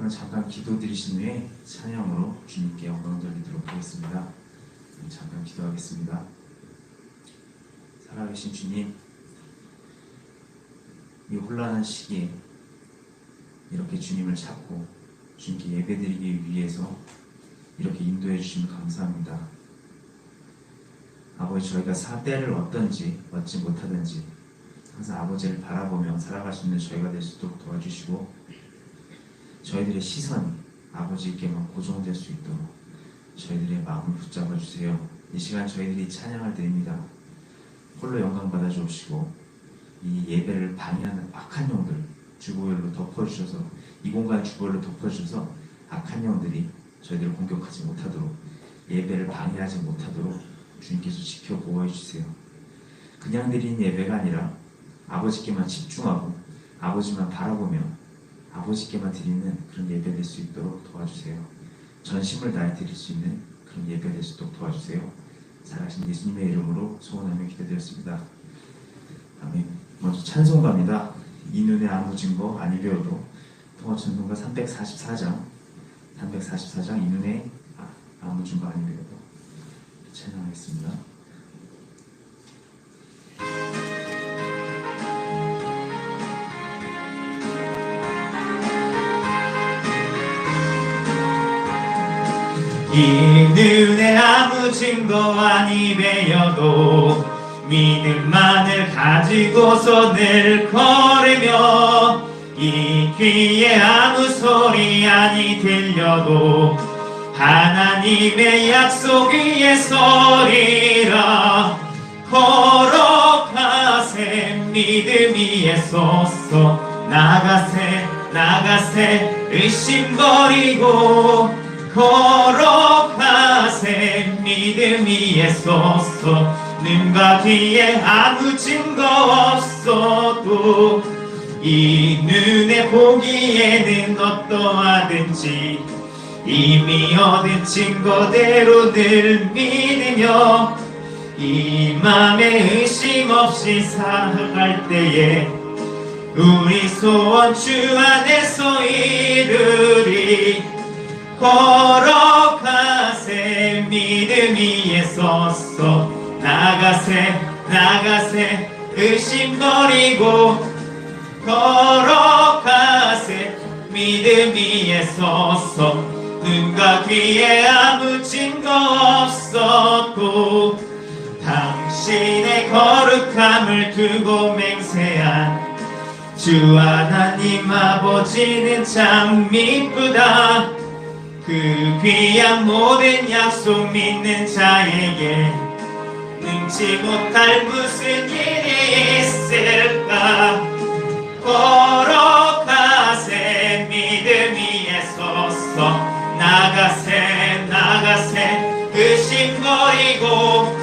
잠깐 기도드리신 후에 찬양으로 주님께 영광 돌리도록 하겠습니다. 잠깐 기도하겠습니다. 살아계신 주님, 이 혼란한 시기에 이렇게 주님을 찾고 주님께 예배드리기 위해서 이렇게 인도해 주시면 감사합니다. 아버지, 저희가 때를 어떤지 얻지 못하든지 항상 아버지를 바라보며 살아갈 수 있는 저희가 될 수 있도록 도와주시고, 저희들의 시선이 아버지께만 고정될 수 있도록 저희들의 마음을 붙잡아 주세요. 이 시간 저희들이 찬양을 드립니다. 홀로 영광 받아 주시고, 이 예배를 방해하는 악한 영들 주보혈로 덮어주셔서, 이 공간 주보혈로 덮어주셔서 악한 영들이 저희들을 공격하지 못하도록, 예배를 방해하지 못하도록 주님께서 지켜 보호해 주세요. 그냥 드리는 예배가 아니라 아버지께만 집중하고 아버지만 바라보며 아버지께만 드리는 그런 예배 될 수 있도록 도와주세요. 전심을 다해 드릴 수 있는 그런 예배 될 수 있도록 도와주세요. 살아계신 예수님의 이름으로 소원하며 기도드렸습니다. 아멘. 먼저 찬송가입니다. 이 눈에 아무 증거 아니 배워도 통합찬송가 344장 이 눈에 아무 증거 아니 배워도 찬양하겠습니다. 이 눈에 아무 증거 아니 배여도 믿음만을 가지고서 늘 걸으며, 이 귀에 아무 소리 아니 들려도 하나님의 약속 위에 서리라. 걸어가세 믿음 위에 서서 나가세 의심 버리고, 걸어가세 믿음 위에 서서 눈과 귀에 아무 증거 없어도, 이 눈에 보기에는 어떠하든지 이미 얻은 증거대로 늘 믿으며, 이 맘에 의심 없이 살아갈 때에 우리 소원 주 안에서 이루리. 걸어가세 믿음 위에 서서 나가세 의심 버리고, 걸어가세 믿음 위에 서서 눈과 귀에 아무 증거 없어도, 당신의 거룩함을 두고 맹세한 주 하나님 아버지는 참 미쁘다. 그 귀한 모든 약속 믿는 자에게 능치 못할 무슨 일이 있을까. 걸어가세 믿음 위에 서서 나가세 의심 버리고,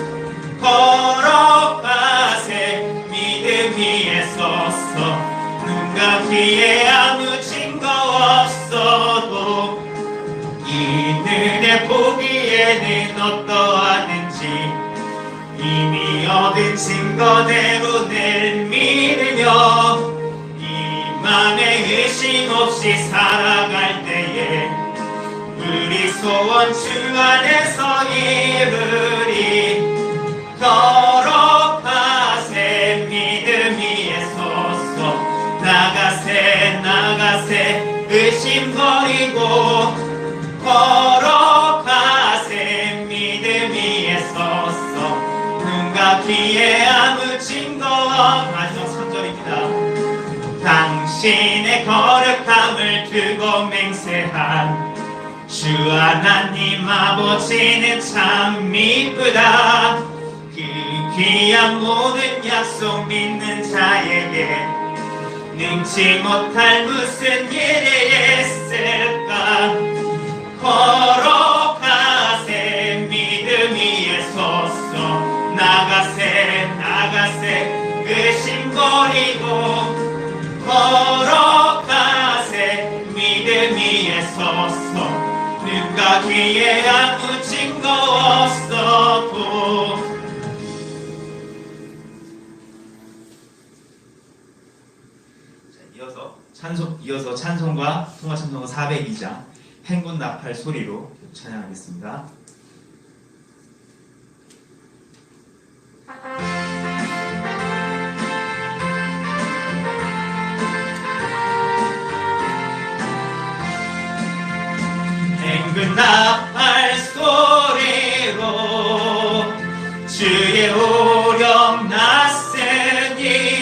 걸어가세 믿음 위에 서서 눈과 귀에 아무 증거 없어도, 이 눈에 보기에는 어떠하든지 이미 얻은 증거대로 늘 믿으며, 이 맘에 의심 없이 살아갈 때에 우리 소원 주 안에서 이루리. 걸어가세 믿음 위에 서서 나가세 의심 버리고, 걸어가세 믿음 위에 서서 눈과 귀에 아무 증거. 마지막 3절입니다. 당신의 거룩함을 두고 맹세한 주 하나님 아버지는 참 미쁘다. 그 귀한 모든 약속 믿는 자에게 능치 못할 무슨 일이 있을까. 걸어가세 믿음 위에 서서 나가세 의심 버리고, 걸어가세 믿음 위에 서서 눈과 귀에 아무 증거 없어도. 이어서 찬송가 통화 찬송가 402장 행군 나팔 소리로 찬양하겠습니다. 행군 나팔 소리로 주의 오령 났으니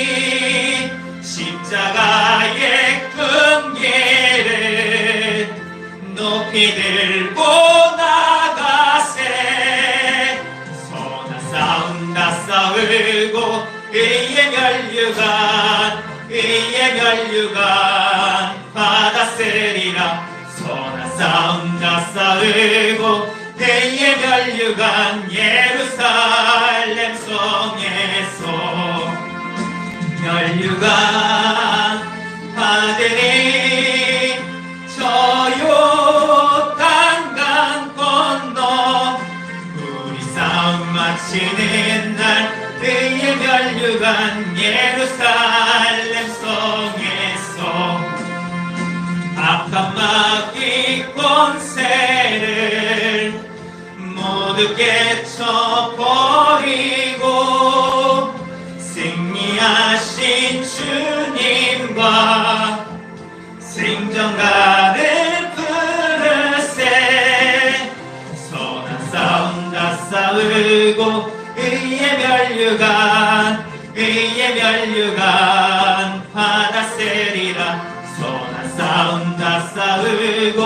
십자가의 금기를 높이 들고 나가세. 선한 싸움 다 싸우고 의의 멸류관 받았으리라. 선한 싸움 다 싸우고 의의 멸류관 예루살렘 성에서 멸류관 받으리. 저 요단강 건너 우리 싸움 마치는 날 의의 멸류관 예루살렘 성에서 악한 마귀 권세를 모두 깨쳐버리고 승리하신 주님과 생정가를 부르세. 선한 싸움 다 싸우고 의의 멸류관 받았으리라. 선한 싸움 다 싸우고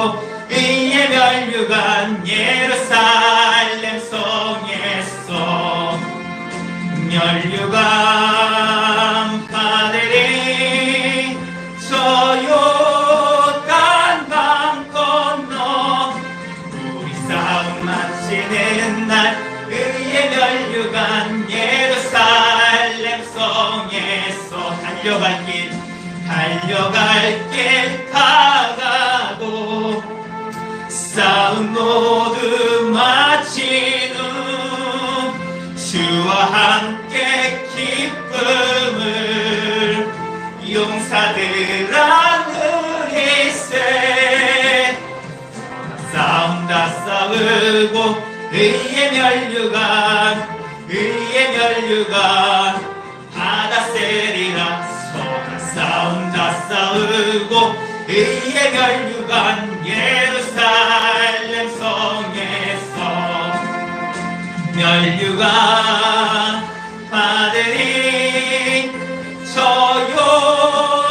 의의 멸류관 예루살렘 성에서 멸류관 받으리. 저 요단강 건너 우리 싸움 마치는 날 의의 멸류관 예루살렘 성에서 달려갈 길 다가고 싸움 모두 마친 후 주와 함께 기쁨을 용사들 안으리세. 싸움 다 싸우고 의의 멸류관 받았으리라. 선한 싸움 다 싸우고 의의 멸류관 예루살렘 성에서 멸류관 받으리. 저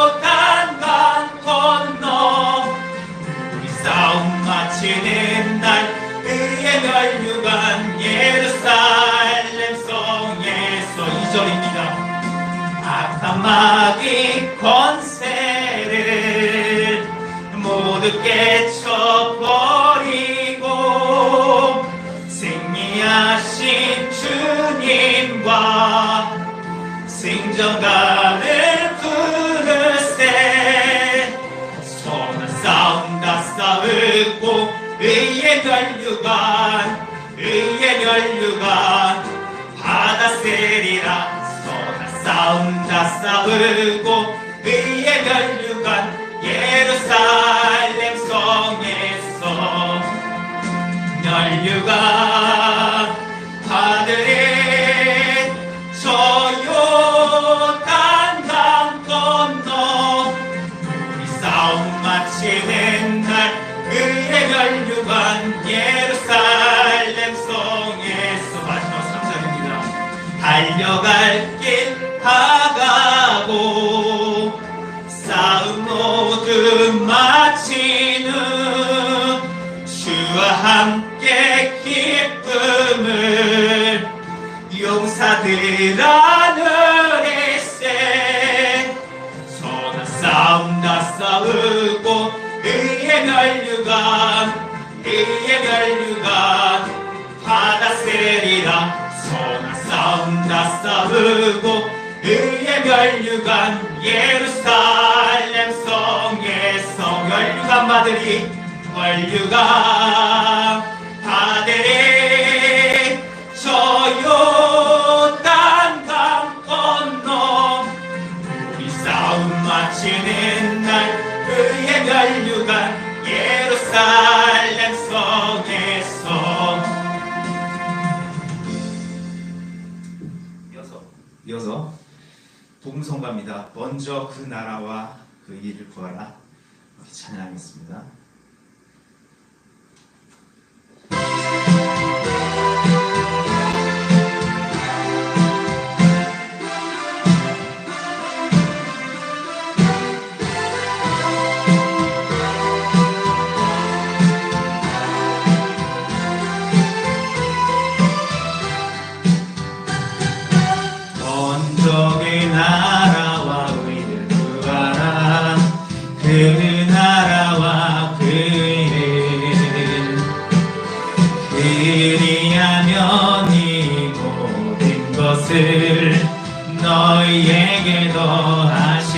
요단강 건너 우리 싸움 마치는 날 의의 멸류관 예루살렘 성에서 2절입니다. 악한 마귀 권세를 모두 깨쳐버리고 승리하신 주님과 승전가를 부르세. 선한 싸움 다 싸우고 의의 멸류관 받았으리라. 선한 싸움 다 싸우고 의의 멸류관 예루살렘 성에서 멸류관 받으리. 저 요단강 건너 우리 싸움 마치는 날 의의 멸류관 예루살렘 성에서 마지막 3절입니다. 달려갈 길 다가고 싸움 모두 마친 후 주와 함께 기쁨을 용사들 안으리세. 선한 싸움 다 싸우고 의의 멸류관 받았으리라. 선한 싸움 다 싸우고 의의 멸류관 예루살렘 성에서 멸류관 받으리. 저 요단강 건너 우리 싸움 마치는 이어서 복음성가입니다. 먼저 그 나라와 그 일을 구하라. 이렇게 찬양하겠습니다. 먼저 그 나라와 의를 구하라. 그 나라와 그 일을 그리하면 이 모든 것을 너희에게 더하시리라.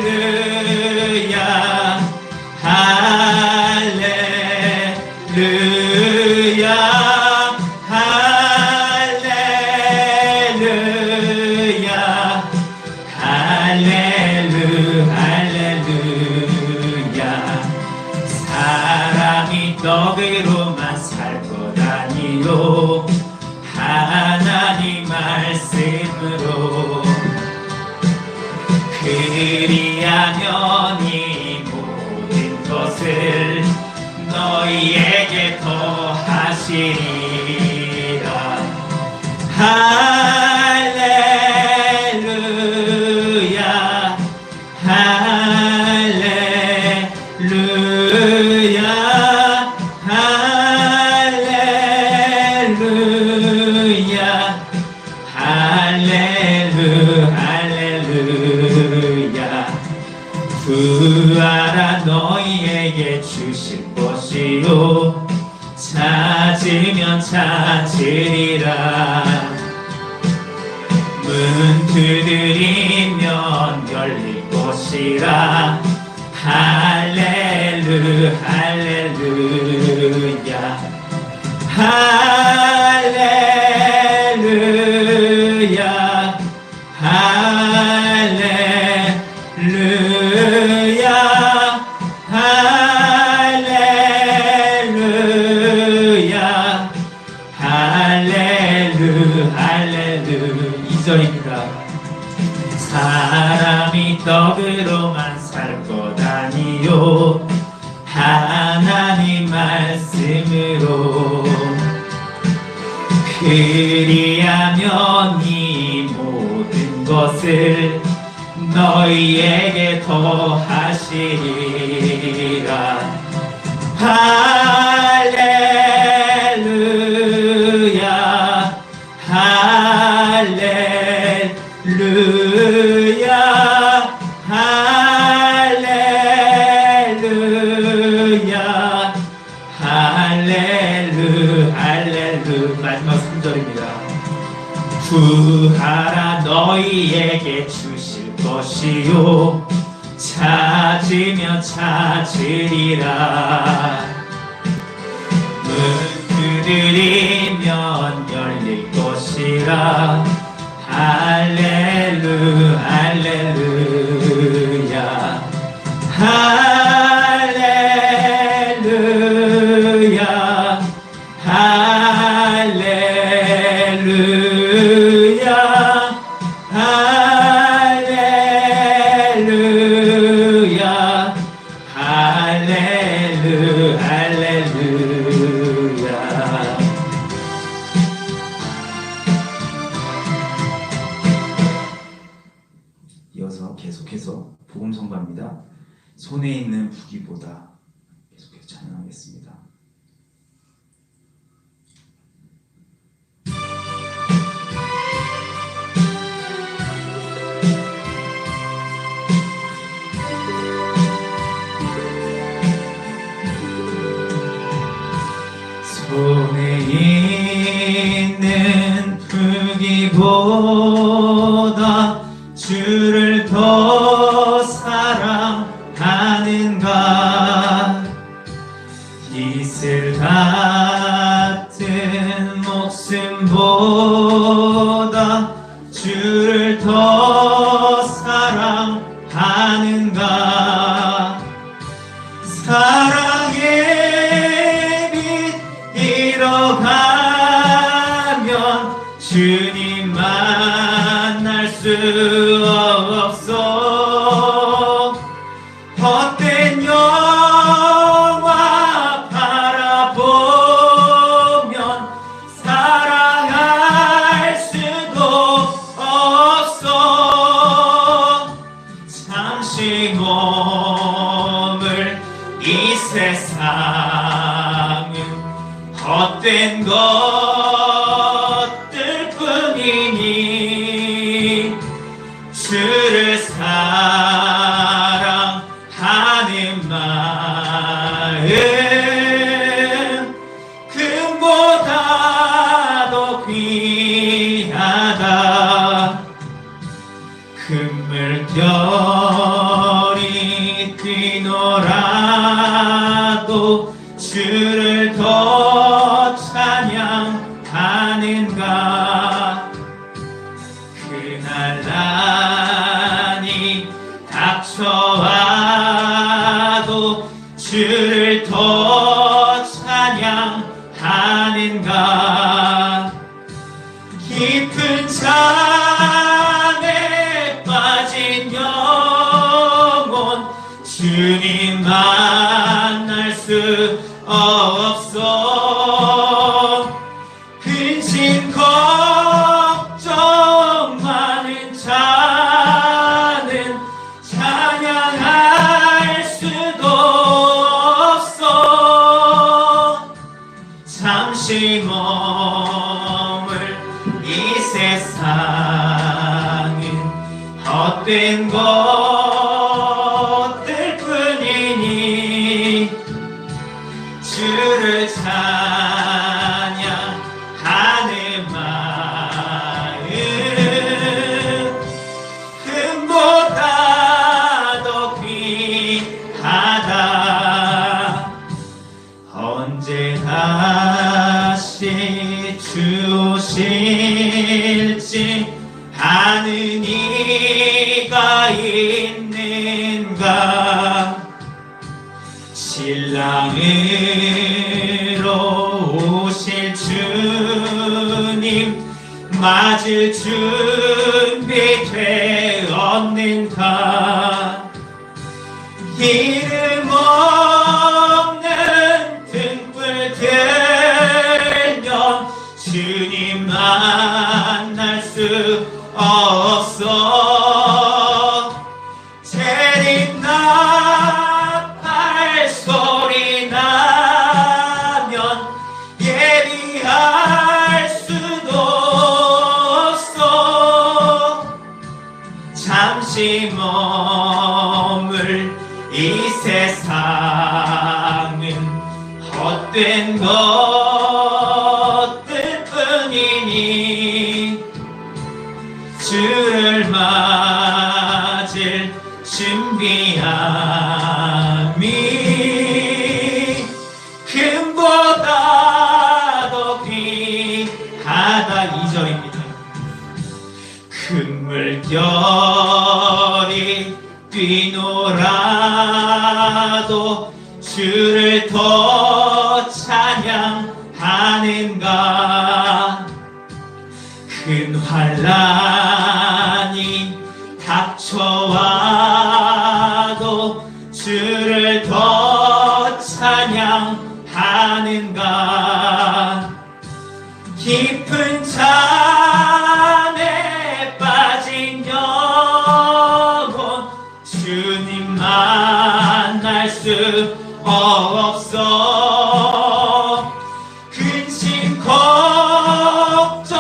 할렐루야 할렐루야 할렐루야 할렐루야. 사람이 떡으로만 살 것 아니요 하나님 말씀으로 그리하면 이 모든 것을 너희에게 더하시리라. 할렐루야 할렐루야 할렐루야 할렐루야. 구하라 너희에게 주실 것이요 찾으면 찾으리라. 문 두드리면 열릴 것이라. 할렐루야 할렐루야 할렐루야 할렐루야 할렐루야. 2절입니다. 사람이 떡으로만 살 것 아니요 하나님 말씀으로 그리하면 이 모든 것을 너희에게 더하시리라. 할렐루야 할렐루야 할렐루야 할렐루야. 마지막 3절입니다. 구하라 너희에게 주실 것이요 찾으면 찾으리라. 문 두드리면 열릴 것이라. 할렐루야 할렐루야 할렐루야 할렐루야 할렐루야. 이어서 계속해서 복음성가입니다. 손에 있는 부기보다 계속해서 찬양하겠습니다. 손에 있는 부기보다 주를 더 사랑하는가. 이슬 같은 목숨보다 주를 더 사랑하는가. 사랑의 빛 잃어 주님 만날 수 없어. 헛된 영화 바라보면 사랑할 수도 없어. 잠시 몸을 이 세상은 헛된 것들 뿐이니 주를 사랑하는 마음 금보다도 귀하다. 금물결이 뛰놀아도 주를 더 찬양하는가. 그날 난이 닥쳐와도 주를 더 찬양하는가. 깊은 잠에 빠진 영혼 주님 만날 수 없어. 근심 걱정 많은 자는 찬양할 수도 없어. 잠시 몸을 이 세상은 헛된 것들 뿐이니 주를 찬양하는 마음 금보다도 귀하다. 언제 다시 주 오실지 아는 이가 있는가. 신랑으로 오실 주님 맞을 준비 되었는가. 이름 없는 등불 들면 주님 만날 수 없어. 재림나팔 소리 나면 예비할 수도 없어. 잠시 머물 이 세상은 헛된 것들 뿐이니 주를 맞을 준비함이 금보다도 귀하다. 2절입니다. 금물결이 뛰놀아도 주를 더 찬양하는가. 큰 환난이 닥쳐와도 주를 더 찬양하는가. 깊은 잠에 빠진 영혼 주님 만날 수 없어. 근심 걱정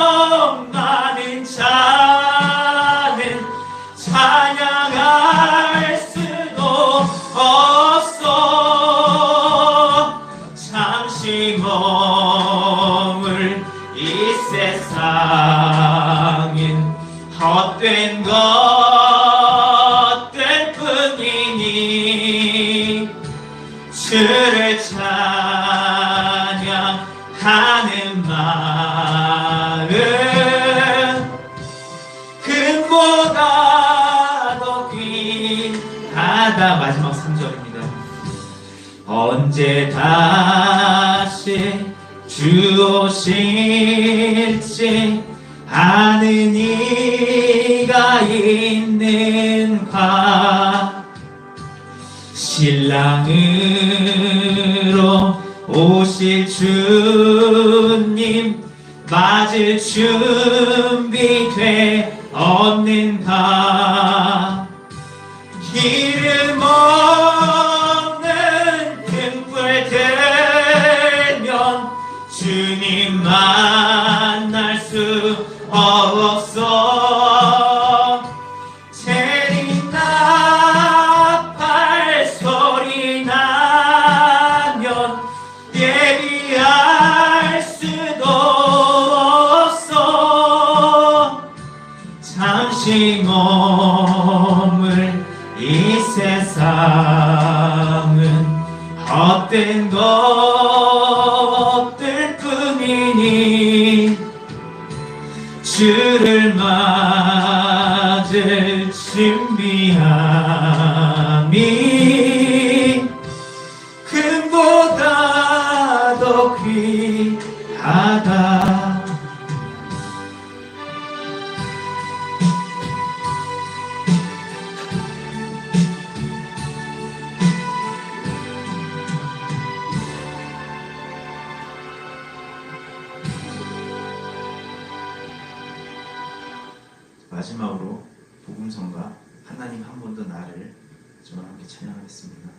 많은 자는 찬양할 수도 없어. 잠시 머물 이 세상은 헛된 것들 뿐이니 주를 찬양하는 마음 금보다도 귀하다. 마지막 3절입니다. 언제 다시 주 오실지 아는 이가 있는가 신랑으로 오실 주님 맞을 준비돼 없는가 기름 없는 등불 들면 주님 만날 수 없어 재림나팔 소리 나면 예비할 수도 없어 잠시 머물 이 세상은 헛된 것들 뿐이니 주를 맞을 준비함이 금보다 더 귀하다 마지막으로 복음성가 하나님 한 번 더 나를 저와 함께 찬양하겠습니다.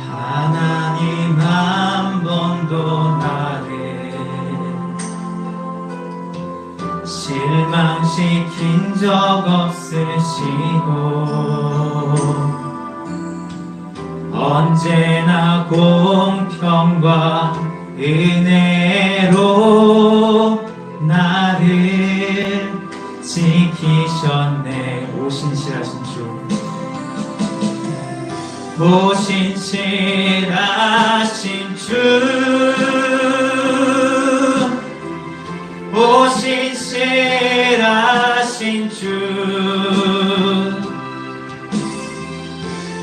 하나님 한 번도 나를 실망시킨 적 없으시고 언제나 공평과 은혜로 나를 지키셨네 오신실하신 주 오신실하신 주 오신실하신 주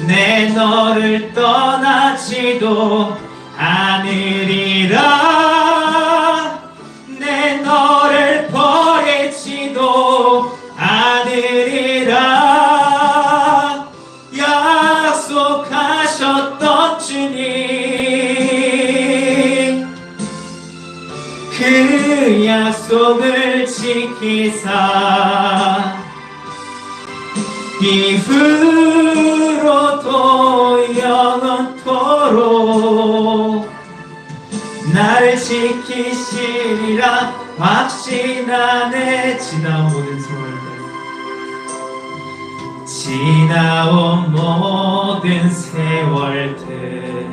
내 너를 떠나지도 않으리라 내 너를 버리지도 않으리라 약속하셨던 주님 그 약속을 지키사 이후로도 영원토록 나를 지키시리라 확신하네 지나온 모든 세월들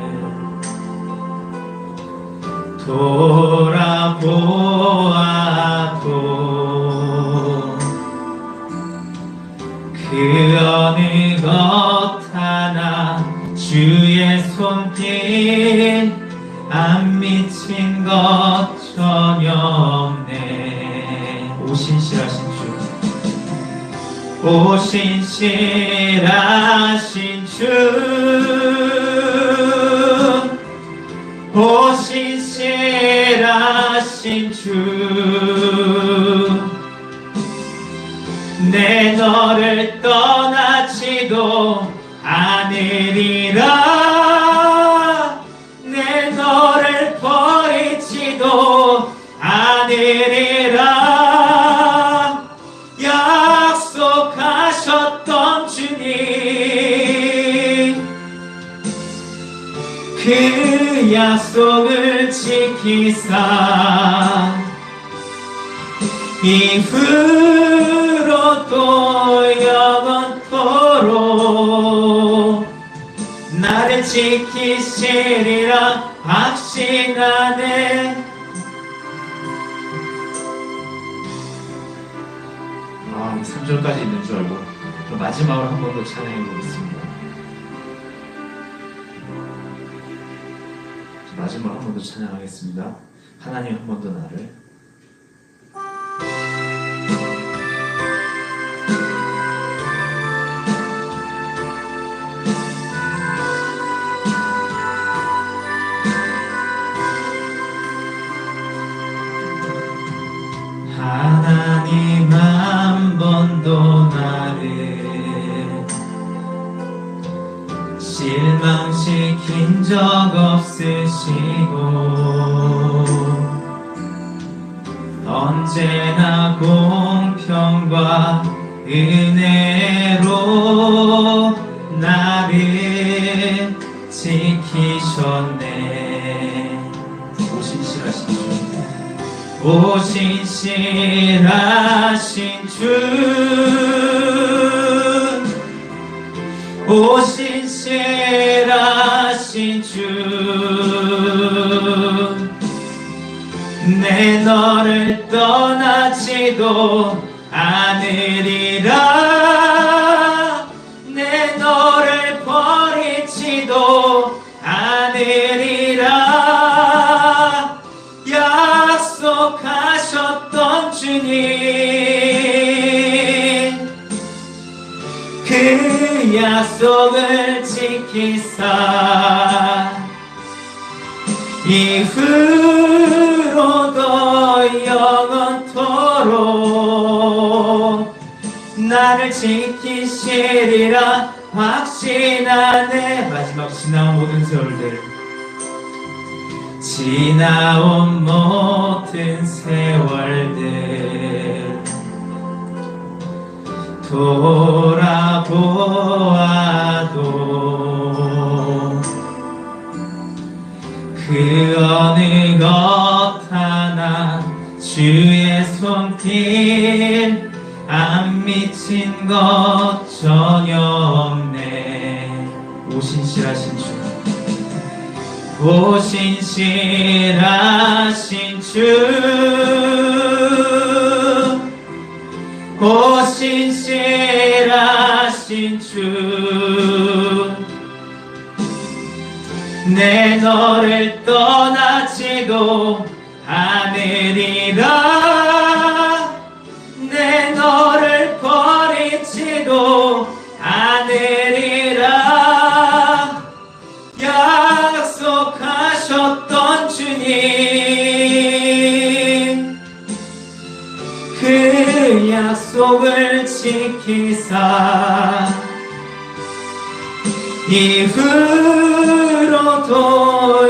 돌아보아도 그 어느 것 하나 주의 손길 안 미친 것 전혀 없네 오신실하신 주 오신실하신 주 오신실하신 주 내 너를 떠나지도 않으리라 내 너를 버리지도 않으리라 약속하셨던 주님 그 약속을 지키사 이후로도 영원토록 나를 지키시리라 확신하네 3절까지 있는 줄 알고 그럼 마지막으로 한 번 더 찬양해 보겠습니다. 마지막으로 한 번 더 찬양하겠습니다. 하나님 한 번 더 나를 하나님 한 번 더 나를 실망시킨 적 없으시고 언제나 공평과 은혜로 나를 지키셨네. 오신실하신 주, 오신실하신 주, 오신실하신 주, 내 너를 떠나지도 않으리라, 내 너를 버리지도 않으리라 약속하셨던 주님, 그 약속을 지키사 이후로도 영원토록 나를 지키시리라 확신하네. 마지막 지나온 모든 세월들, 지나온 모든 세월들 돌아보아도 그 어느 것 하나 주의 손길 안 미친 것 전혀 없네. 오신실하신 주, 오신실하신 주, 오신실하신 주, 내 너를 떠나지도 않으리라, 내 너를 버리지도 않으리라 약속하셨던 주님, 그 약속을 지키사 이후로도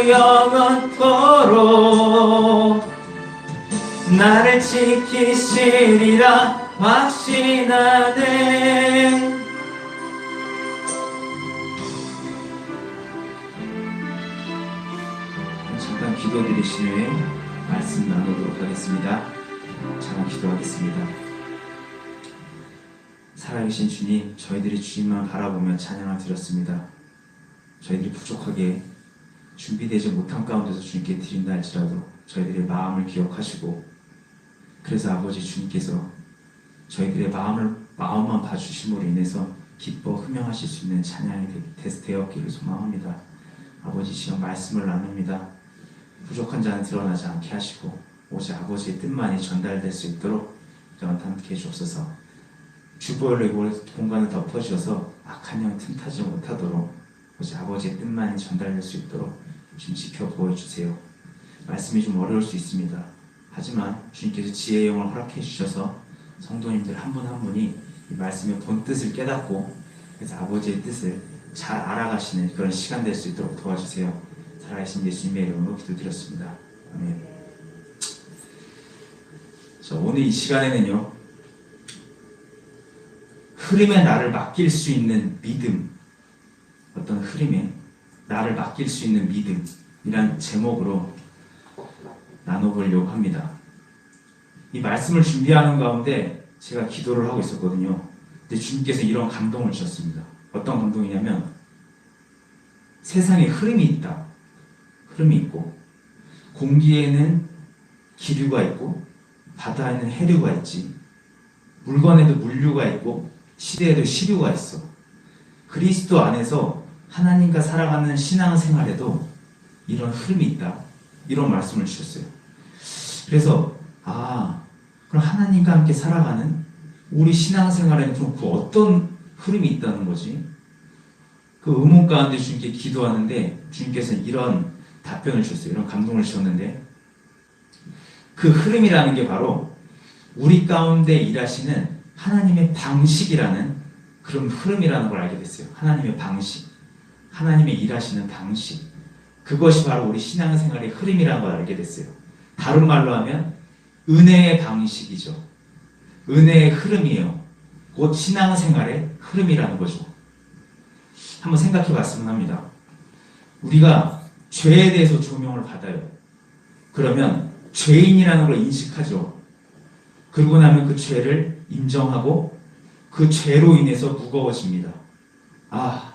영원토록 나를 지키시리라 확신하네. 잠깐 기도드리신 후에 말씀 나누도록 하겠습니다. 잠깐 기도하겠습니다. 살아계신 주님, 저희들이 주님만 바라보며 찬양을 드렸습니다. 저희들이 부족하게 준비되지 못한 가운데서 주님께 드린다 할지라도 저희들의 마음을 기억하시고, 그래서 아버지 주님께서 저희들의 마음만 봐주심으로 인해서 기뻐 흠명하실 수 있는 찬양이 되었기를 소망합니다. 아버지, 지금 말씀을 나눕니다. 부족한 자는 드러나지 않게 하시고 오직 아버지의 뜻만이 전달될 수 있도록 함께 해주옵소서. 주보를 공간을 덮어주셔서 악한 영 틈타지 못하도록 오직 아버지의 뜻만이 전달될 수 있도록 좀 지켜보아주세요. 말씀이 좀 어려울 수 있습니다. 하지만 주님께서 지혜의 영을 허락해 주셔서 성도님들 한 분 한 분이 이 말씀의 본 뜻을 깨닫고, 그래서 아버지의 뜻을 잘 알아가시는 그런 시간 될 수 있도록 도와주세요. 살아계신 예수님의 이름으로 기도드렸습니다. 아멘. 자, 오늘 이 시간에는요, 흐름에 나를 맡길 수 있는 믿음, 어떤 흐름에 나를 맡길 수 있는 믿음이란 제목으로 나눠보려고 합니다. 이 말씀을 준비하는 가운데 제가 기도를 하고 있었거든요. 근데 주님께서 이런 감동을 주셨습니다. 어떤 감동이냐면, 세상에 흐름이 있다. 흐름이 있고, 공기에는 기류가 있고, 바다에는 해류가 있지, 물건에도 물류가 있고, 시대에도 시류가 있어. 그리스도 안에서 하나님과 살아가는 신앙생활에도 이런 흐름이 있다. 이런 말씀을 주셨어요. 그래서 그럼 하나님과 함께 살아가는 우리 신앙생활에는 좀 그 어떤 흐름이 있다는 거지? 그 의문 가운데 주님께 기도하는데 주님께서는 이런 답변을 주셨어요. 이런 감동을 주셨는데 그 흐름이라는 게 바로 우리 가운데 일하시는 하나님의 방식이라는 그런 흐름이라는 걸 알게 됐어요. 하나님의 방식, 하나님의 일하시는 방식, 그것이 바로 우리 신앙생활의 흐름이라는 걸 알게 됐어요. 다른 말로 하면 은혜의 방식이죠. 은혜의 흐름이에요. 곧 신앙생활의 흐름이라는 거죠. 한번 생각해 봤으면 합니다. 우리가 죄에 대해서 조명을 받아요. 그러면 죄인이라는 걸 인식하죠. 그러고 나면 그 죄를 인정하고 그 죄로 인해서 무거워집니다.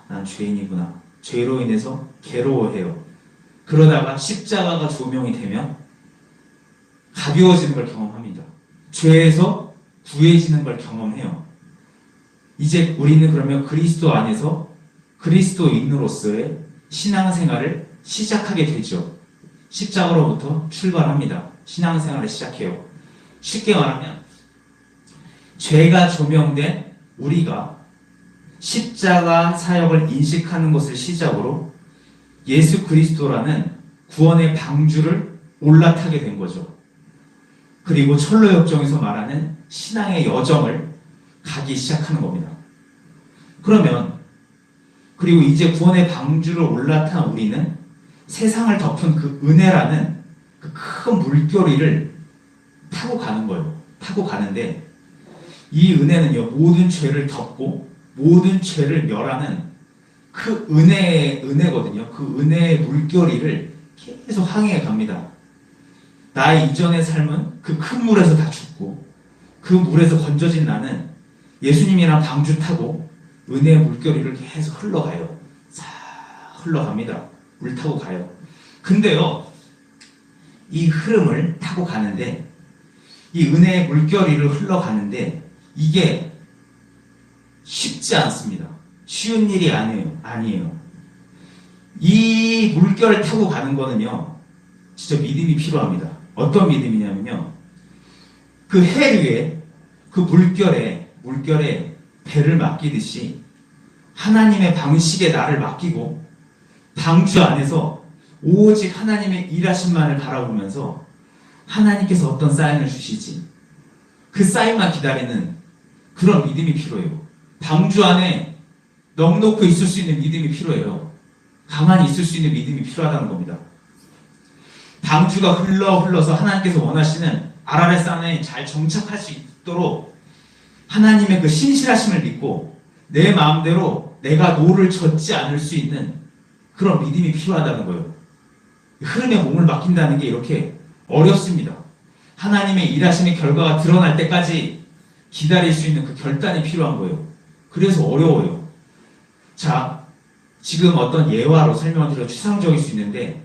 난 죄인이구나. 죄로 인해서 괴로워해요. 그러다가 십자가가 조명이 되면 가벼워지는 걸 경험합니다. 죄에서 구해지는 걸 경험해요. 이제 우리는 그러면 그리스도 안에서 그리스도인으로서의 신앙생활을 시작하게 되죠. 십자가로부터 출발합니다. 신앙생활을 시작해요. 쉽게 말하면 죄가 조명된 우리가 십자가 사역을 인식하는 것을 시작으로 예수 그리스도라는 구원의 방주를 올라타게 된 거죠. 그리고 철로역정에서 말하는 신앙의 여정을 가기 시작하는 겁니다. 그리고 이제 구원의 방주를 올라탄 우리는 세상을 덮은 그 은혜라는 그 큰 물결위를 타고 가는 거예요. 타고 가는데 이 은혜는요, 모든 죄를 덮고 모든 죄를 멸하는 그 은혜거든요. 그 은혜의 물결위를 계속 항해해 갑니다. 나의 이전의 삶은 그 큰 물에서 다 죽고 그 물에서 건져진 나는 예수님이랑 방주 타고 은혜의 물결위를 계속 흘러가요. 싹 흘러갑니다. 물 타고 가요. 근데요, 이 흐름을 타고 가는데 이 은혜의 물결위를 흘러가는데 이게 쉽지 않습니다. 쉬운 일이 아니에요. 이 물결을 타고 가는 거는요, 진짜 믿음이 필요합니다. 어떤 믿음이냐면요, 그 해류에, 그 물결에 배를 맡기듯이 하나님의 방식에 나를 맡기고 방주 안에서 오직 하나님의 일하심만을 바라보면서 하나님께서 어떤 사인을 주시지, 그 사인만 기다리는 그런 믿음이 필요해요. 방주 안에 넉넉히 있을 수 있는 믿음이 필요해요. 가만히 있을 수 있는 믿음이 필요하다는 겁니다. 방주가 흘러서 하나님께서 원하시는 아라렛산에 잘 정착할 수 있도록 하나님의 그 신실하심을 믿고 내 마음대로 내가 노를 젓지 않을 수 있는 그런 믿음이 필요하다는 거예요. 흐름에 몸을 맡긴다는 게 이렇게 어렵습니다. 하나님의 일하심의 결과가 드러날 때까지 기다릴 수 있는 그 결단이 필요한 거예요. 그래서 어려워요. 자, 지금 어떤 예화로 설명을 드려 추상적일 수 있는데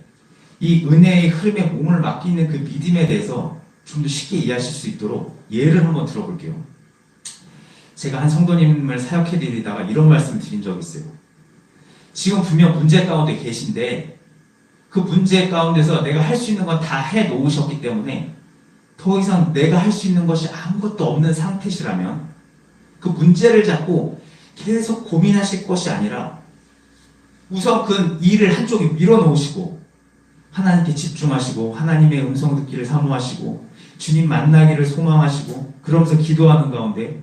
이 은혜의 흐름에 몸을 맡기는 그 믿음에 대해서 좀 더 쉽게 이해하실 수 있도록 예를 한번 들어볼게요. 제가 한 성도님을 사역해드리다가 이런 말씀을 드린 적이 있어요. 지금 분명 문제 가운데 계신데 그 문제 가운데서 내가 할 수 있는 건 다 해놓으셨기 때문에 더 이상 내가 할 수 있는 것이 아무것도 없는 상태시라면 그 문제를 잡고 계속 고민하실 것이 아니라 우선 그 일을 한쪽에 밀어놓으시고 하나님께 집중하시고 하나님의 음성 듣기를 사모하시고 주님 만나기를 소망하시고 그러면서 기도하는 가운데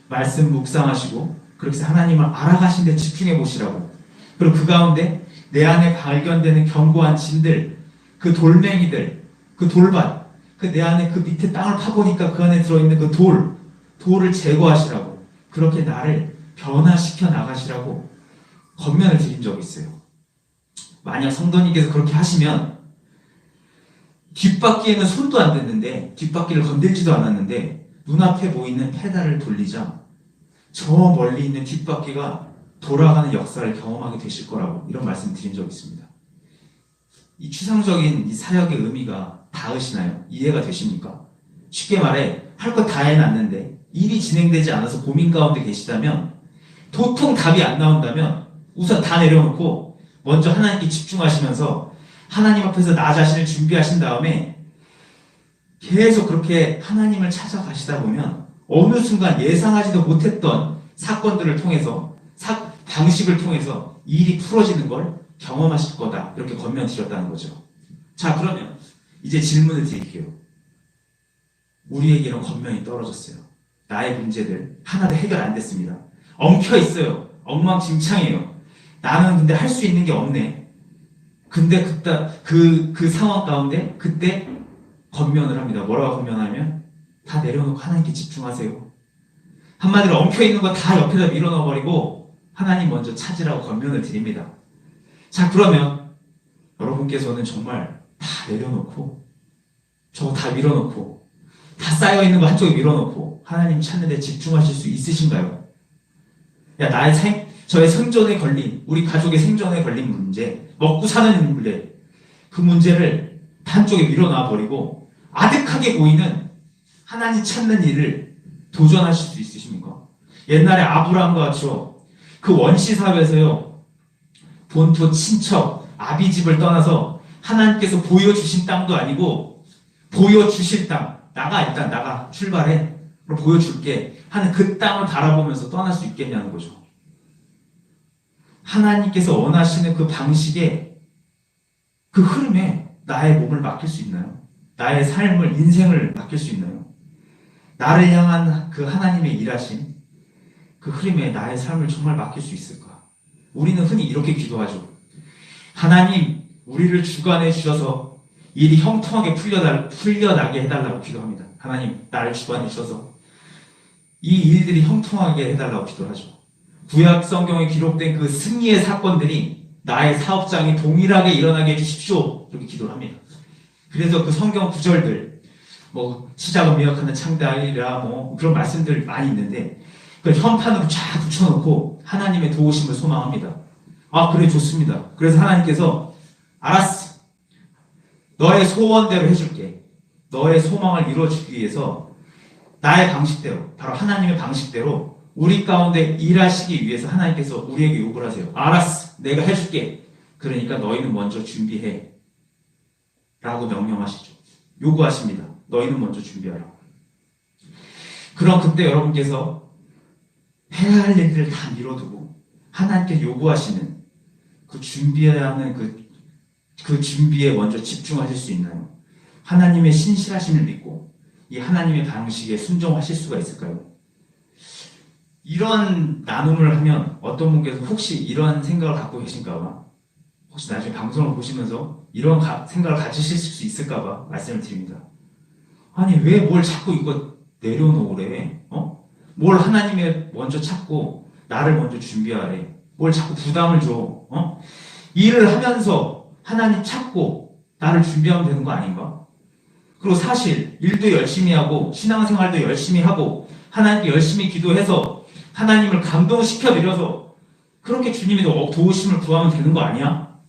말씀 묵상하시고 그렇게 해서 하나님을 알아가신 데 집중해 보시라고. 그리고 그 가운데 내 안에 발견되는 견고한 진들, 그 돌멩이들, 그 돌밭, 그 내 안에 그 밑에 땅을 파보니까 그 안에 들어있는 그 돌을 제거하시라고. 그렇게 나를 변화시켜 나가시라고 권면을 드린 적이 있어요. 만약 성도님께서 그렇게 하시면 뒷바퀴에는 손도 안 댔는데 뒷바퀴를 건들지도 않았는데 눈앞에 보이는 페달을 돌리자 저 멀리 있는 뒷바퀴가 돌아가는 역사를 경험하게 되실 거라고 이런 말씀 드린 적이 있습니다. 이 추상적인 이 사역의 의미가 닿으시나요? 이해가 되십니까? 쉽게 말해 할 거 다 해놨는데 일이 진행되지 않아서 고민 가운데 계시다면 도통 답이 안 나온다면 우선 다 내려놓고 먼저 하나님께 집중하시면서 하나님 앞에서 나 자신을 준비하신 다음에 계속 그렇게 하나님을 찾아가시다 보면 어느 순간 예상하지도 못했던 사건들을 통해서 방식을 통해서 일이 풀어지는 걸 경험하실 거다. 이렇게 권면드렸다는 거죠. 자, 그러면 이제 질문을 드릴게요. 우리에게는 권면이 떨어졌어요. 나의 문제들 하나도 해결 안 됐습니다. 엉켜 있어요. 엉망진창이에요. 나는 근데 할 수 있는 게 없네. 근데 그 상황 가운데 그때 권면을 합니다. 뭐라고 권면하면 다 내려놓고 하나님께 집중하세요. 한마디로 엉켜 있는 거 다 옆에다 밀어넣어 버리고 하나님 먼저 찾으라고 권면을 드립니다. 자, 그러면 여러분께서는 정말 다 내려놓고 저거 다 밀어놓고 다 쌓여있는 거 한쪽에 밀어놓고 하나님 찾는 데 집중하실 수 있으신가요? 야, 저의 생존에 걸린, 우리 가족의 생존에 걸린 문제, 먹고 사는 문제, 그 문제를 한쪽에 밀어놔버리고 아득하게 보이는 하나님 찾는 일을 도전하실 수 있으십니까? 옛날에 아브라함과 같이요, 그 원시사회에서요, 본토 친척, 아비집을 떠나서 하나님께서 보여주신 땅도 아니고 보여주실 땅, 일단 나가, 출발해, 그럼 보여줄게 하는 그 땅을 바라보면서 떠날 수 있겠냐는 거죠. 하나님께서 원하시는 그 방식에, 그 흐름에 나의 몸을 맡길 수 있나요? 나의 삶을, 인생을 맡길 수 있나요? 나를 향한 그 하나님의 일하심, 그 흐름에 나의 삶을 정말 맡길 수 있을까? 우리는 흔히 이렇게 기도하죠. 하나님, 우리를 주관해 주셔서 일이 형통하게 풀려나게 해달라고 기도합니다. 하나님, 나를 주관해 주셔서 이 일들이 형통하게 해달라고 기도하죠. 구약 성경에 기록된 그 승리의 사건들이 나의 사업장이 동일하게 일어나게 해주십시오. 이렇게 기도를 합니다. 그래서 그 성경 구절들, 시작은 미약하는 창대하리라, 그런 말씀들 많이 있는데, 그 현판으로 쫙 붙여놓고 하나님의 도우심을 소망합니다. 아, 그래, 좋습니다. 그래서 하나님께서, 알았어. 너의 소원대로 해줄게. 너의 소망을 이루어주기 위해서 나의 방식대로, 바로 하나님의 방식대로 우리 가운데 일하시기 위해서 하나님께서 우리에게 요구를 하세요. 알았어. 내가 해줄게. 그러니까 너희는 먼저 준비해. 라고 명령하시죠. 요구하십니다. 너희는 먼저 준비하라. 그럼 그때 여러분께서 해야 할 일들을 다 미뤄두고 하나님께 요구하시는 그 준비해야 하는 그 준비에 먼저 집중하실 수 있나요? 하나님의 신실하심을 믿고 이 하나님의 방식에 순종하실 수가 있을까요? 이런 나눔을 하면 어떤 분께서 혹시 이런 생각을 갖고 계신가 봐, 혹시 나중에 방송을 보시면서 이런 생각을 가지실 수 있을까 봐 말씀을 드립니다. 아니, 왜 뭘 자꾸 이거 내려놓으래? 뭘 하나님의 먼저 찾고 나를 먼저 준비하래? 뭘 자꾸 부담을 줘? 일을 하면서 하나님 찾고 나를 준비하면 되는 거 아닌가? 그리고 사실 일도 열심히 하고 신앙생활도 열심히 하고 하나님께 열심히 기도해서 하나님을 감동시켜드려서 그렇게 주님의 도우심을 구하면 되는 거 아니야?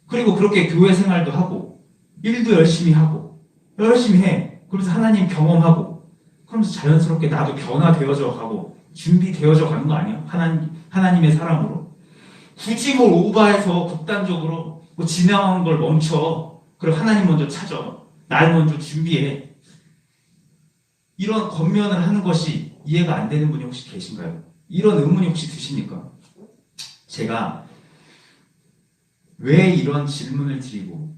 그리고 그렇게 교회 생활도 하고 일도 열심히 하고 열심히 해. 그래서 하나님 경험하고 그러면서 자연스럽게 나도 변화되어져 가고 준비되어져 가는 거 아니야? 하나님의 사람으로. 굳이 오버해서 극단적으로 지나간 걸 멈춰. 그리고 하나님 먼저 찾아. 날 먼저 준비해. 이런 권면을 하는 것이 이해가 안 되는 분이 혹시 계신가요? 이런 의문이 혹시 드십니까? 제가 왜 이런 질문을 드리고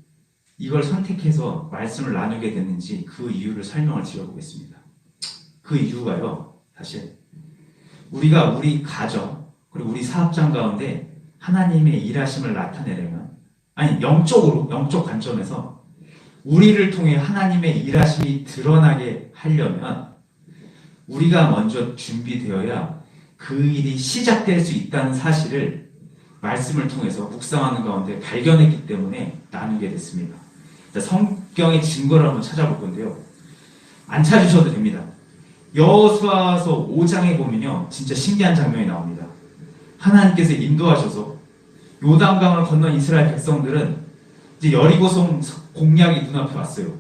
이걸 선택해서 말씀을 나누게 됐는지 그 이유를 설명을 드려보겠습니다. 그 이유가요, 사실 우리가 우리 가정 그리고 우리 사업장 가운데 하나님의 일하심을 나타내려면, 영적 관점에서 우리를 통해 하나님의 일하심이 드러나게 하려면 우리가 먼저 준비되어야 그 일이 시작될 수 있다는 사실을 말씀을 통해서 묵상하는 가운데 발견했기 때문에 나누게 됐습니다. 성경의 증거를 한번 찾아볼 건데요. 안 찾으셔도 됩니다. 여호수아서 5장에 보면요, 진짜 신기한 장면이 나옵니다. 하나님께서 인도하셔서 요단강을 건넌 이스라엘 백성들은 이제 여리고성 공략이 눈앞에 왔어요.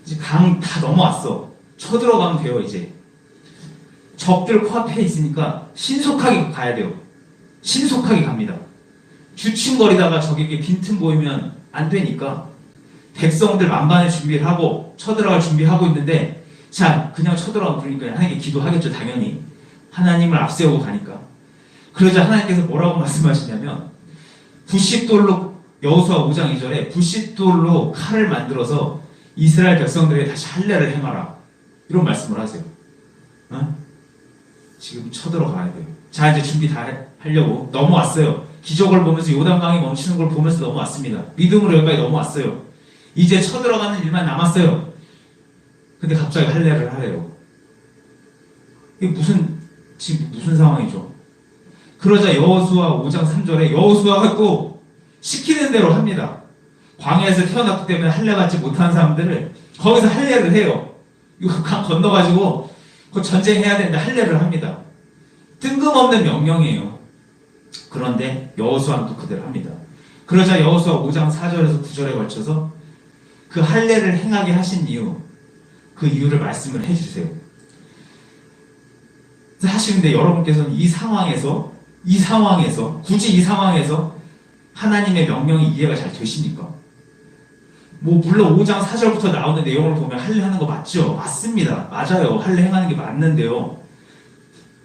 이제 강 다 넘어왔어. 쳐들어가면 돼요. 이제 적들 코앞에 있으니까 신속하게 가야 돼요. 신속하게 갑니다. 주춤거리다가 적에게 빈틈 보이면 안 되니까 백성들 만반의 준비를 하고 쳐들어갈 준비하고 있는데 자 그냥 쳐들어가면 그러니까 하나님께 기도하겠죠. 당연히 하나님을 앞세우고 가니까. 그러자 하나님께서 뭐라고 말씀하시냐면 부싯돌로 여호수아 5장 2절에 부싯돌로 칼을 만들어서 이스라엘 백성들에게 다시 할례를 행하라 이런 말씀을 하세요. 어? 지금 쳐들어가야 돼요. 자 이제 준비 다 하려고 넘어왔어요. 기적을 보면서 요단강이 멈추는 걸 보면서 넘어왔습니다. 믿음으로 여기까지 넘어왔어요. 이제 쳐들어가는 일만 남았어요. 근데 갑자기 할례를 하래요. 이게 지금 무슨 상황이죠? 그러자 여호수아 5장 3절에 여호수아가 또 시키는 대로 합니다. 광야에서 태어났기 때문에 할례 받지 못한 사람들을 거기서 할례를 해요. 이거 강 건너가지고 그 전쟁해야 되는데 할례를 합니다. 뜬금없는 명령이에요. 그런데 여호수아는 또 그대로 합니다. 그러자 여호수아 5장 4절에서 9절에 걸쳐서 그 할례를 행하게 하신 이유, 그 이유를 말씀을 해주세요. 사실 근데 여러분께서는 이 상황에서 굳이 이 상황에서 하나님의 명령이 이해가 잘 되십니까? 뭐 물론 5장 4절부터 나오는 내용을 보면 할례하는 거 맞죠? 맞습니다. 맞아요. 할례 행하는 게 맞는데요.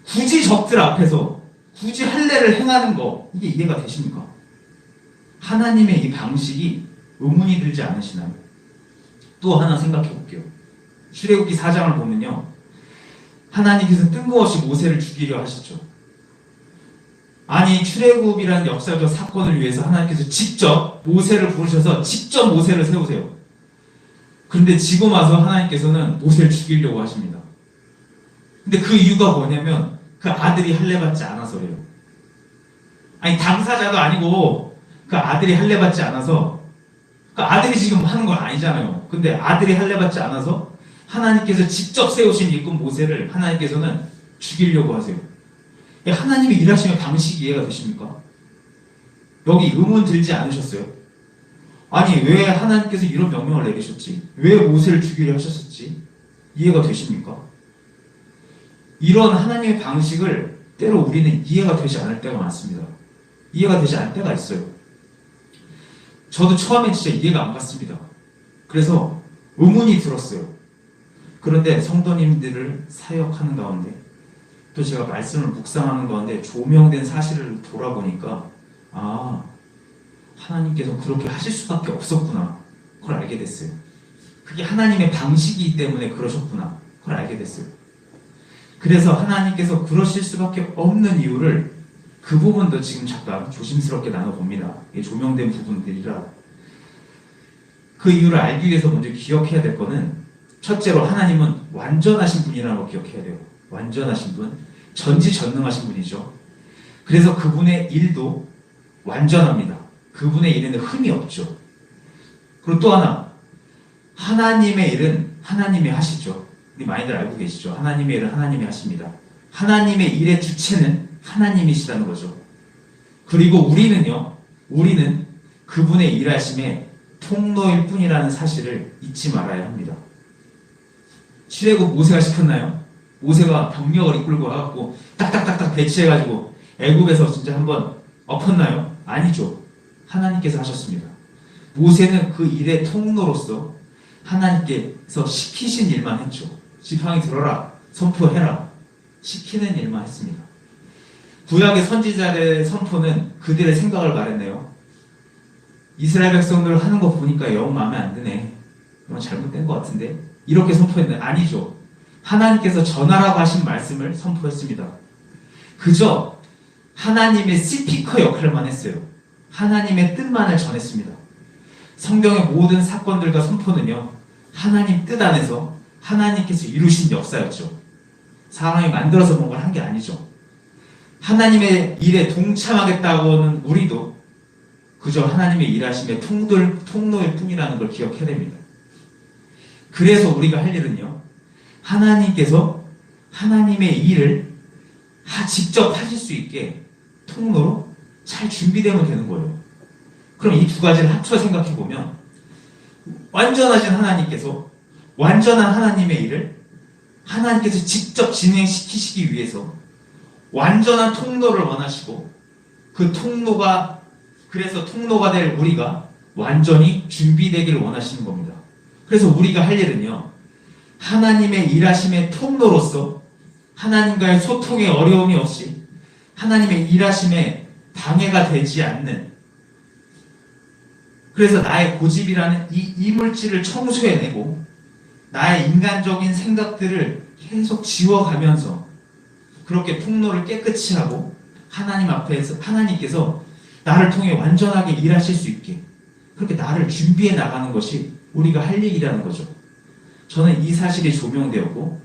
굳이 적들 앞에서 굳이 할례를 행하는 거 이게 이해가 되십니까? 하나님의 이 방식이 의문이 들지 않으시나요? 또 하나 생각해 볼게요. 출애굽기 4장을 보면요. 하나님께서 뜬금없이 모세를 죽이려 하시죠. 아니 출애굽이라는 역사적 사건을 위해서 하나님께서 직접 모세를 부르셔서 직접 모세를 세우세요. 그런데 지금 와서 하나님께서는 모세를 죽이려고 하십니다. 근데 그 이유가 뭐냐면 그 아들이 할례 받지 않아서래요. 아니 당사자도 아니고 그 아들이 할례 받지 않아서 그 아들이 지금 하는 건 아니잖아요. 근데 아들이 할례 받지 않아서 하나님께서 직접 세우신 일꾼 모세를 하나님께서는 죽이려고 하세요. 하나님이 일하시는 방식이 이해가 되십니까? 여기 의문 들지 않으셨어요? 아니 왜 하나님께서 이런 명령을 내리셨지? 왜 모세를 죽이려 하셨었지? 이해가 되십니까? 이런 하나님의 방식을 때로 우리는 이해가 되지 않을 때가 많습니다. 이해가 되지 않을 때가 있어요. 저도 처음에 진짜 이해가 안 갔습니다. 그래서 의문이 들었어요. 그런데 성도님들을 사역하는 가운데 또 제가 말씀을 묵상하는 가운데 조명된 사실을 돌아보니까 하나님께서 그렇게 하실 수밖에 없었구나. 그걸 알게 됐어요. 그게 하나님의 방식이기 때문에 그러셨구나. 그걸 알게 됐어요. 그래서 하나님께서 그러실 수밖에 없는 이유를 그 부분도 지금 잠깐 조심스럽게 나눠봅니다. 이게 조명된 부분들이라 그 이유를 알기 위해서 먼저 기억해야 될 거는 첫째로 하나님은 완전하신 분이라는 걸 기억해야 돼요. 완전하신 분, 전지전능하신 분이죠. 그래서 그분의 일도 완전합니다. 그분의 일에는 흠이 없죠. 그리고 또 하나, 하나님의 일은 하나님이 하시죠. 우리 많이들 알고 계시죠? 하나님의 일은 하나님이 하십니다. 하나님의 일의 주체는 하나님이시라는 거죠. 그리고 우리는 그분의 일하심의 통로일 뿐이라는 사실을 잊지 말아야 합니다. 출애굽 모세가 시켰나요? 모세가 병력을 이끌고 와갖고 딱딱딱딱 배치해가지고 애굽에서 진짜 한번 엎었나요? 아니죠. 하나님께서 하셨습니다. 모세는 그 일의 통로로서 하나님께서 시키신 일만 했죠. 지팡이 들어라, 선포해라, 시키는 일만 했습니다. 구약의 선지자들의 선포는 그들의 생각을 말했네요. 이스라엘 백성들 하는 거 보니까 영 마음에 안 드네. 이건 잘못된 것 같은데? 이렇게 선포했는데 아니죠. 하나님께서 전하라고 하신 말씀을 선포했습니다. 그저 하나님의 스피커 역할만 했어요. 하나님의 뜻만을 전했습니다. 성경의 모든 사건들과 선포는요, 하나님 뜻 안에서 하나님께서 이루신 역사였죠. 사람이 만들어서 뭔가를 한 게 아니죠. 하나님의 일에 동참하겠다고는 우리도 그저 하나님의 일하심의 통로일 뿐이라는 걸 기억해야 됩니다. 그래서 우리가 할 일은요, 하나님께서 하나님의 일을 직접 하실 수 있게 통로로 잘 준비되면 되는 거예요. 그럼 이 두 가지를 합쳐 생각해 보면 완전하신 하나님께서 완전한 하나님의 일을 하나님께서 직접 진행시키시기 위해서 완전한 통로를 원하시고 그 통로가 그래서 통로가 될 우리가 완전히 준비되기를 원하시는 겁니다. 그래서 우리가 할 일은요, 하나님의 일하심의 통로로서 하나님과의 소통에 어려움이 없이 하나님의 일하심에 방해가 되지 않는, 그래서 나의 고집이라는 이 이물질을 청소해내고 나의 인간적인 생각들을 계속 지워가면서 그렇게 통로를 깨끗이 하고 하나님 앞에서 하나님께서 나를 통해 완전하게 일하실 수 있게 그렇게 나를 준비해 나가는 것이 우리가 할 일이라는 거죠. 저는 이 사실이 조명되었고,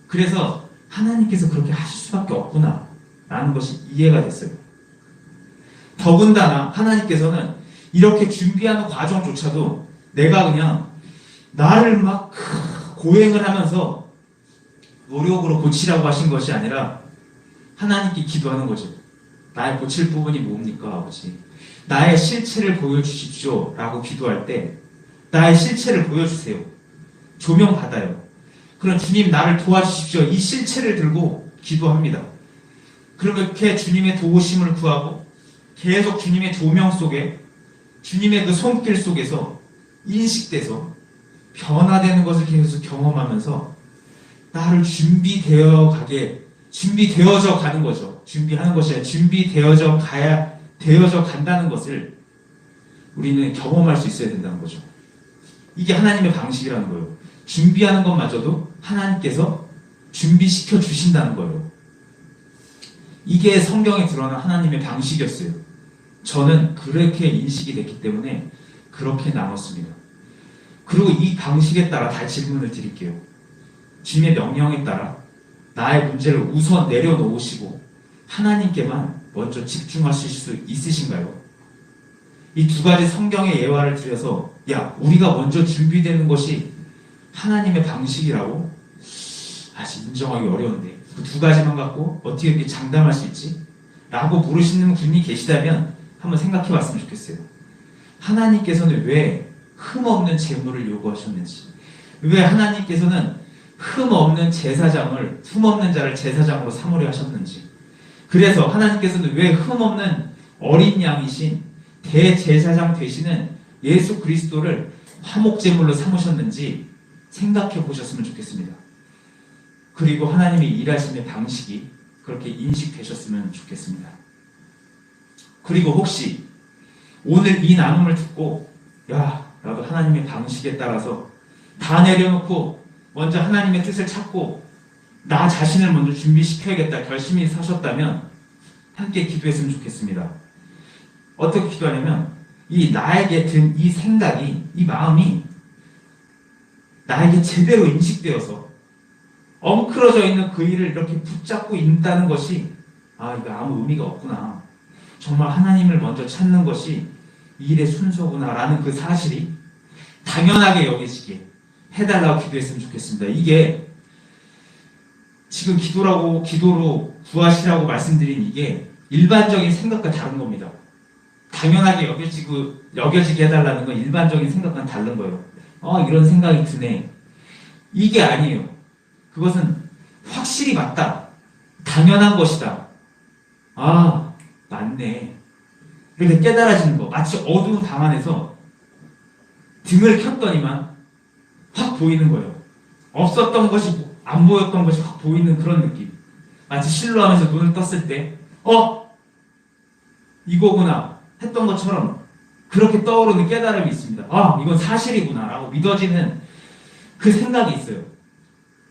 그래서 하나님께서 그렇게 하실 수밖에 없구나 라는 것이 이해가 됐어요. 더군다나 하나님께서는 이렇게 준비하는 과정조차도 내가 그냥 나를 막 고행을 하면서 노력으로 고치라고 하신 것이 아니라 하나님께 기도하는 거죠. 나의 고칠 부분이 뭡니까, 아버지? 나의 실체를 보여주십시오 라고 기도할 때 나의 실체를 보여주세요. 조명받아요. 그럼 주님 나를 도와주십시오. 이 실체를 들고 기도합니다. 그렇게 주님의 도우심을 구하고 계속 주님의 조명 속에 주님의 그 손길 속에서 인식돼서 변화되는 것을 계속 경험하면서 나를 준비되어져 가는 거죠. 준비하는 것이 아니라 되어져 간다는 것을 우리는 경험할 수 있어야 된다는 거죠. 이게 하나님의 방식이라는 거예요. 준비하는 것마저도 하나님께서 준비시켜 주신다는 거예요. 이게 성경에 드러난 하나님의 방식이었어요. 저는 그렇게 인식이 됐기 때문에 그렇게 나눴습니다. 그리고 이 방식에 따라 다 질문을 드릴게요. 주님의 명령에 따라 나의 문제를 우선 내려놓으시고 하나님께만 먼저 집중하실 수 있으신가요? 이 두 가지 성경의 예화를 들여서 우리가 먼저 준비되는 것이 하나님의 방식이라고? 아직 인정하기 어려운데 그 두 가지만 갖고 어떻게 이렇게 장담할 수 있지? 라고 물으시는 분이 계시다면 한번 생각해 봤으면 좋겠어요. 하나님께서는 왜 흠없는 제물을 요구하셨는지, 왜 하나님께서는 흠없는 자를 제사장으로 삼으려 하셨는지, 그래서 하나님께서는 왜 흠없는 어린 양이신 대제사장 되시는 예수 그리스도를 화목제물로 삼으셨는지 생각해 보셨으면 좋겠습니다. 그리고 하나님의 일하심의 방식이 그렇게 인식되셨으면 좋겠습니다. 그리고 혹시 오늘 이 나눔을 듣고 나도 하나님의 방식에 따라서 다 내려놓고 먼저 하나님의 뜻을 찾고 나 자신을 먼저 준비시켜야겠다 결심이 서셨다면 함께 기도했으면 좋겠습니다. 어떻게 기도하냐면 이 나에게 든 이 생각이, 이 마음이 나에게 제대로 인식되어서 엉클어져 있는 그 일을 이렇게 붙잡고 있다는 것이 이거 아무 의미가 없구나. 정말 하나님을 먼저 찾는 것이 이 일의 순서구나 라는 그 사실이 당연하게 여기시게 해달라고 기도했으면 좋겠습니다. 이게 지금 기도로 구하시라고 말씀드린 이게 일반적인 생각과 다른 겁니다. 당연하게 여겨지게 해달라는 건 일반적인 생각과는 다른 거예요. 이런 생각이 드네. 이게 아니에요. 그것은 확실히 맞다. 당연한 것이다. 맞네. 이렇게 깨달아지는 거. 마치 어두운 방 안에서 등을 켰더니만 확 보이는 거예요. 없었던 것이 안 보였던 것이 확 보이는 그런 느낌. 마치 실로하면서 눈을 떴을 때 이거구나 했던 것처럼 그렇게 떠오르는 깨달음이 있습니다. 이건 사실이구나 라고 믿어지는 그 생각이 있어요.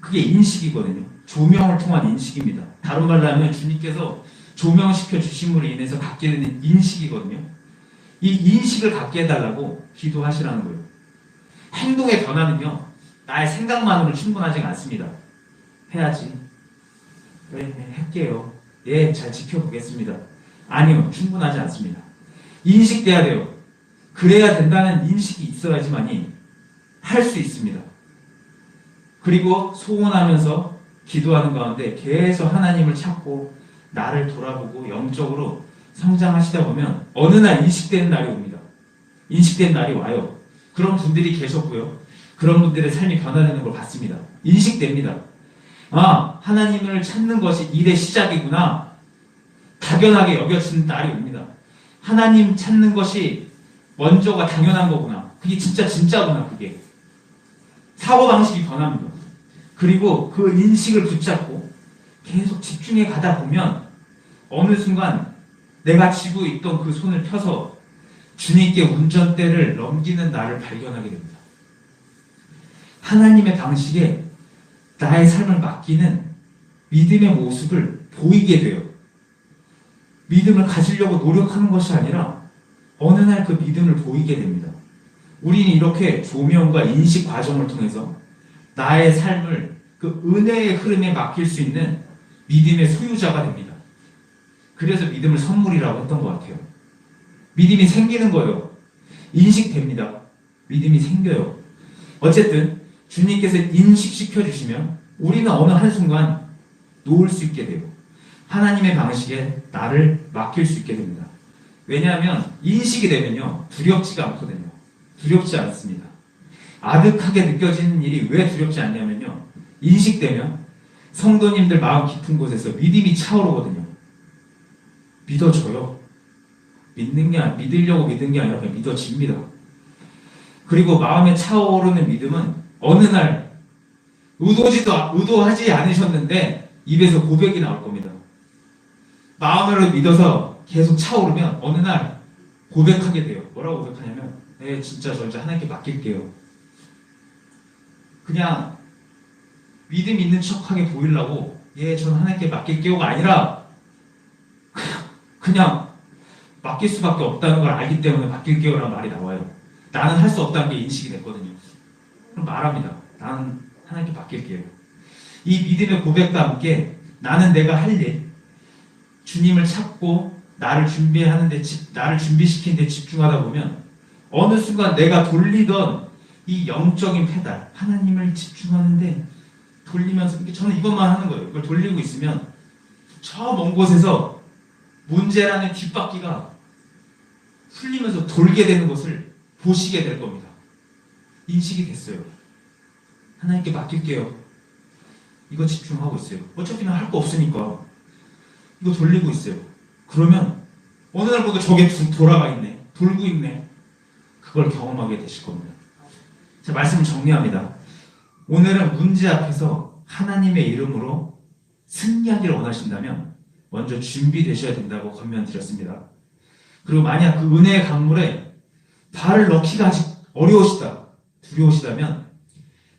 그게 인식이거든요. 조명을 통한 인식입니다. 다른 말로 하면 주님께서 조명시켜 주심으로 인해서 갖게 되는 인식이거든요. 이 인식을 갖게 해달라고 기도하시라는 거예요. 행동의 변화는요, 나의 생각만으로 충분하지 않습니다. 해야지. 네, 할게요. 잘 지켜보겠습니다. 아니요, 충분하지 않습니다. 인식돼야 돼요. 그래야 된다는 인식이 있어야지만이 할 수 있습니다. 그리고 소원하면서 기도하는 가운데 계속 하나님을 찾고 나를 돌아보고 영적으로 성장하시다 보면 어느 날 인식되는 날이 옵니다. 인식되는 날이 와요. 그런 분들이 계셨고요. 그런 분들의 삶이 변화되는 걸 봤습니다. 인식됩니다. 하나님을 찾는 것이 일의 시작이구나. 당연하게 여겨지는 날이 옵니다. 하나님 찾는 것이 먼저가 당연한 거구나. 그게 진짜구나. 그게 사고방식이 변합니다. 그리고 그 인식을 붙잡고 계속 집중해 가다 보면 어느 순간 내가 쥐고 있던 그 손을 펴서 주님께 운전대를 넘기는 나를 발견하게 됩니다. 하나님의 방식에 나의 삶을 맡기는 믿음의 모습을 보이게 돼요. 믿음을 가지려고 노력하는 것이 아니라 어느 날 그 믿음을 보이게 됩니다. 우리는 이렇게 조명과 인식 과정을 통해서 나의 삶을 그 은혜의 흐름에 맡길 수 있는 믿음의 소유자가 됩니다. 그래서 믿음을 선물이라고 했던 것 같아요. 믿음이 생기는 거예요. 인식됩니다. 믿음이 생겨요. 어쨌든 주님께서 인식시켜 주시면 우리는 어느 한순간 놓을 수 있게 돼요. 하나님의 방식에 나를 맡길 수 있게 됩니다. 왜냐하면 인식이 되면요 두렵지가 않거든요. 두렵지 않습니다. 아득하게 느껴지는 일이 왜 두렵지 않냐면요, 인식되면 성도님들 마음 깊은 곳에서 믿음이 차오르거든요. 믿어져요. 믿으려고 믿은 게 아니라 그냥 믿어집니다. 그리고 마음에 차오르는 믿음은 어느 날 의도하지 않으셨는데 입에서 고백이 나올 겁니다. 마음으로 믿어서 계속 차오르면 어느 날 고백하게 돼요. 뭐라고 고백하냐면, 네, 진짜 저 이제 하나님께 맡길게요. 그냥 믿음 있는 척하게 보이려고, 예, 저는 하나님께 맡길게요가 아니라 그냥 맡길 수밖에 없다는 걸 알기 때문에 맡길게요라는 말이 나와요. 나는 할 수 없다는 게 인식이 됐거든요. 그럼 말합니다. 나는 하나님께 맡길게요. 이 믿음의 고백과 함께 나는 내가 할 일, 주님을 찾고 나를 준비시키는 데 집중하다 보면 어느 순간 내가 돌리던 이 영적인 페달, 하나님을 집중하는데 돌리면서, 저는 이것만 하는 거예요. 이걸 돌리고 있으면 저 먼 곳에서 문제라는 뒷바퀴가 풀리면서 돌게 되는 것을 보시게 될 겁니다. 인식이 됐어요. 하나님께 맡길게요. 이거 집중하고 있어요. 어차피 난 할 거 없으니까 이거 돌리고 있어요. 그러면 어느 날 보니까 저게 돌아가 있네. 돌고 있네. 그걸 경험하게 되실 겁니다. 자, 말씀을 정리합니다. 오늘은 문제 앞에서 하나님의 이름으로 승리하기를 원하신다면 먼저 준비되셔야 된다고 권면드렸습니다. 그리고 만약 그 은혜의 강물에 발을 넣기가 아직 어려우시다, 두려우시다면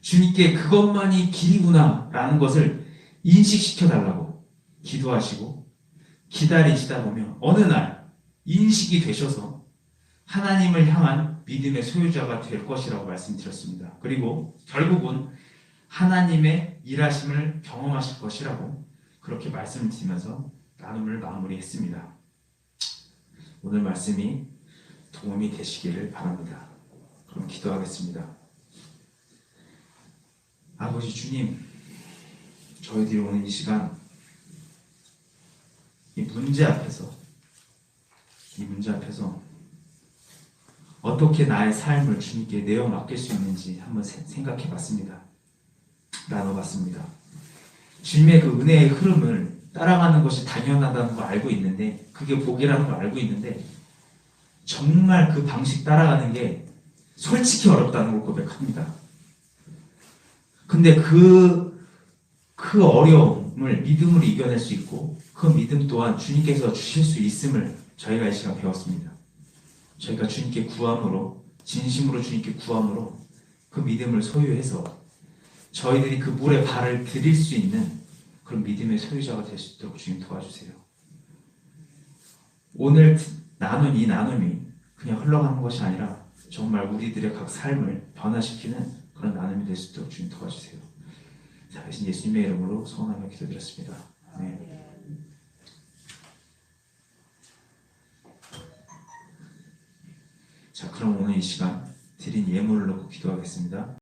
주님께 그것만이 길이구나 라는 것을 인식시켜 달라고 기도하시고 기다리시다 보면 어느 날 인식이 되셔서 하나님을 향한 믿음의 소유자가 될 것이라고 말씀드렸습니다. 그리고 결국은 하나님의 일하심을 경험하실 것이라고 그렇게 말씀을 드리면서 나눔을 마무리했습니다. 오늘 말씀이 도움이 되시기를 바랍니다. 그럼 기도하겠습니다. 아버지 주님, 저희들이 오늘 이 시간 이 문제 앞에서 어떻게 나의 삶을 주님께 내어 맡길 수 있는지 한번 생각해 봤습니다. 나눠봤습니다. 주님의 그 은혜의 흐름을 따라가는 것이 당연하다는 걸 알고 있는데, 그게 복이라는 걸 알고 있는데, 정말 그 방식 따라가는 게 솔직히 어렵다는 걸 고백합니다. 근데 그 어려움을 믿음으로 이겨낼 수 있고, 그 믿음 또한 주님께서 주실 수 있음을 저희가 이 시간 배웠습니다. 저희가 주님께 구함으로, 진심으로 주님께 구함으로 그 믿음을 소유해서 저희들이 그 물에 발을 들일 수 있는 그런 믿음의 소유자가 될 수 있도록 주님 도와주세요. 오늘 나눈 이 나눔이 그냥 흘러가는 것이 아니라 정말 우리들의 각 삶을 변화시키는 그런 나눔이 될 수 있도록 주님 도와주세요. 자, 예수님의 이름으로 소원하며 기도드렸습니다. 아멘. 자, 그럼 오늘 이 시간 드린 예물을 놓고 기도하겠습니다.